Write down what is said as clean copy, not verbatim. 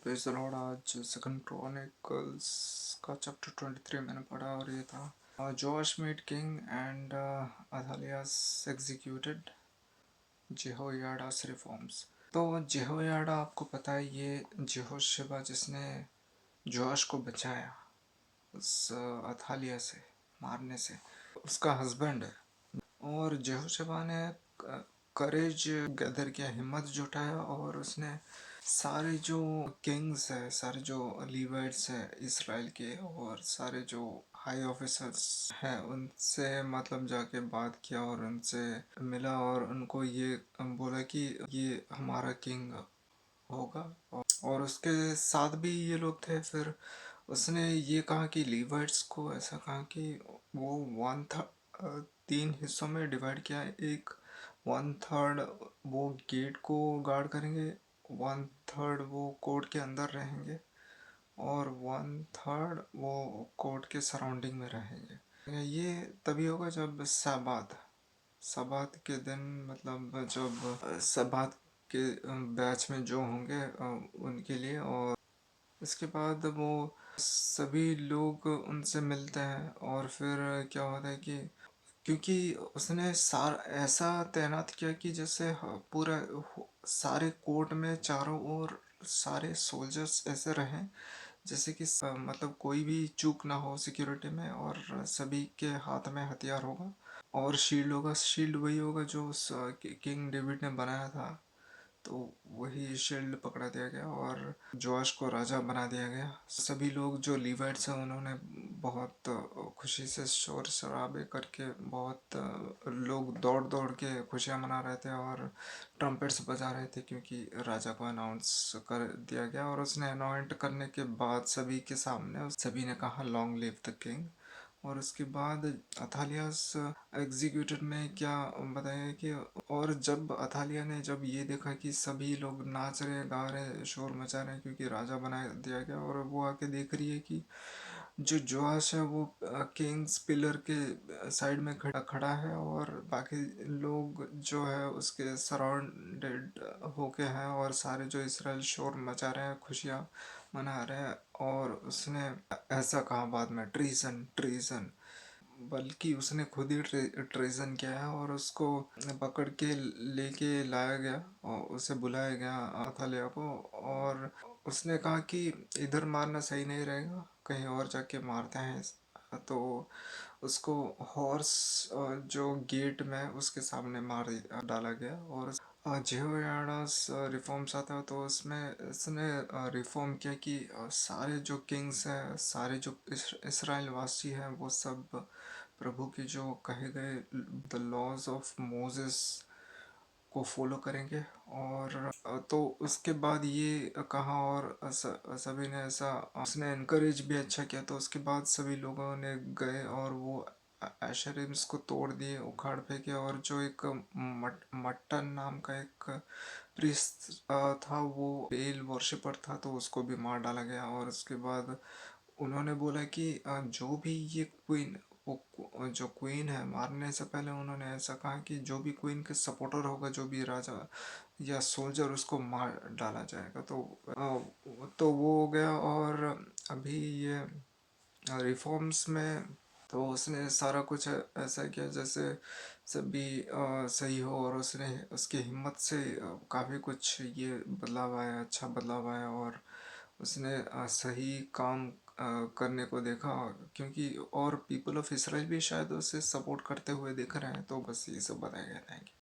Praise the lord. आज second Chronicles का chapter 23 मैंने पढ़ा और ये था Joash made king and Athaliah's executed Jehoiada's reforms. तो जेहोयाडा आपको पता है, ये जेहोशेबा जिसने जोश को बचाया उस अथालिया से मारने से, उसका हस्बैंड है। और जेहोशेबा ने करेज गैदर किया, हिम्मत जुटाया और उसने सारे जो किंग्स है, सारे जो लीवर्स है इसराइल के और सारे जो हाई ऑफिसर्स हैं उनसे मतलब जाके बात किया और उनसे मिला और उनको ये बोला कि ये हमारा किंग होगा। और उसके साथ भी ये लोग थे। फिर उसने ये कहा कि लीवर्स को ऐसा कहा कि वो वन था, तीन हिस्सों में डिवाइड किया। एक वन थर्ड वो गेट को गार्ड करेंगे, वन थर्ड वो कोर्ट के अंदर रहेंगे और वन थर्ड वो कोर्ट के सराउंडिंग में रहेंगे। ये तभी होगा जब साबात सबात के दिन, मतलब जब सबात के बैच में जो होंगे उनके लिए। और इसके बाद वो सभी लोग उनसे मिलते हैं और फिर क्या होता है कि क्योंकि उसने ऐसा तैनात किया कि जैसे पूरा सारे कोर्ट में चारों ओर सारे सोल्जर्स ऐसे रहें जैसे कि मतलब कोई भी चूक ना हो सिक्योरिटी में, और सभी के हाथ में हथियार होगा और शील्ड होगा। शील्ड वही होगा जो किंग डेविड ने बनाया था, तो वही शील्ड पकड़ा दिया गया और जोश को राजा बना दिया गया। सभी लोग जो लीवाइट्स हैं उन्होंने बहुत खुशी से शोर शराबे करके, बहुत लोग दौड़ दौड़ के खुशियाँ मना रहे थे और ट्रम्पेट्स बजा रहे थे क्योंकि राजा को अनाउंस कर दिया गया। और उसने अनाउंट करने के बाद सभी के सामने सभी ने कहा लॉन्ग लिव द किंग। और उसके बाद अथालियास एग्जीक्यूटेड में क्या बताया कि और जब अथालिया ने जब ये देखा कि सभी लोग नाच रहे, गा रहे, शोर मचा रहे हैं क्योंकि राजा बना दिया गया, और वो आके देख रही है कि जो जोआश है वो किंग्स पिलर के साइड में खड़ा है और बाकी लोग जो है उसके सराउंडेड होके हैं और सारे जो इसराइल शोर मचा रहे हैं, खुशियाँ मना रहे हैं। और उसने ऐसा कहा बाद में, ट्रीजन ट्रीजन, बल्कि उसने खुद ही ट्रेजन किया है और उसको पकड़ के लेके लाया गया और उसे बुलाया गया अथालिया को। और उसने कहा कि इधर मारना सही नहीं रहेगा, कहीं और जाके मारते हैं। तो उसको हॉर्स जो गेट में उसके सामने मार डाला गया। और जेहोयाडास रिफॉर्म्स आता है तो उसमें इसने रिफॉर्म किया कि सारे जो किंग्स हैं, सारे जो इसराइल वासी हैं, वो सब प्रभु के जो कहे गए द लॉज ऑफ मोजेस को फॉलो करेंगे। और तो उसके बाद ये कहा और सभी ने ऐसा, उसने इनकरेज भी अच्छा किया। तो उसके बाद सभी लोगों ने गए और वो एशरिम्स को तोड़ दिए, उखाड़ फेंके। और जो एक मट्टन नाम का एक प्रीस्ट था, वो बेल वर्शिपर था, तो उसको भी मार डाला गया। और उसके बाद उन्होंने बोला कि जो भी ये क्वीन, वो जो क्वीन है, मारने से पहले उन्होंने ऐसा कहा कि जो भी क्वीन के सपोर्टर होगा, जो भी राजा या सोल्जर, उसको मार डाला जाएगा। तो वो हो गया। और अभी ये रिफॉर्म्स में तो उसने सारा कुछ ऐसा किया जैसे सभी सही हो, और उसने उसकी हिम्मत से काफ़ी कुछ ये बदलाव आया, अच्छा बदलाव आया। और उसने सही काम करने को देखा क्योंकि और पीपल ऑफ इसराइल भी शायद उसे सपोर्ट करते हुए दिख रहे हैं। तो बस ये सब बताया गया। Thank you.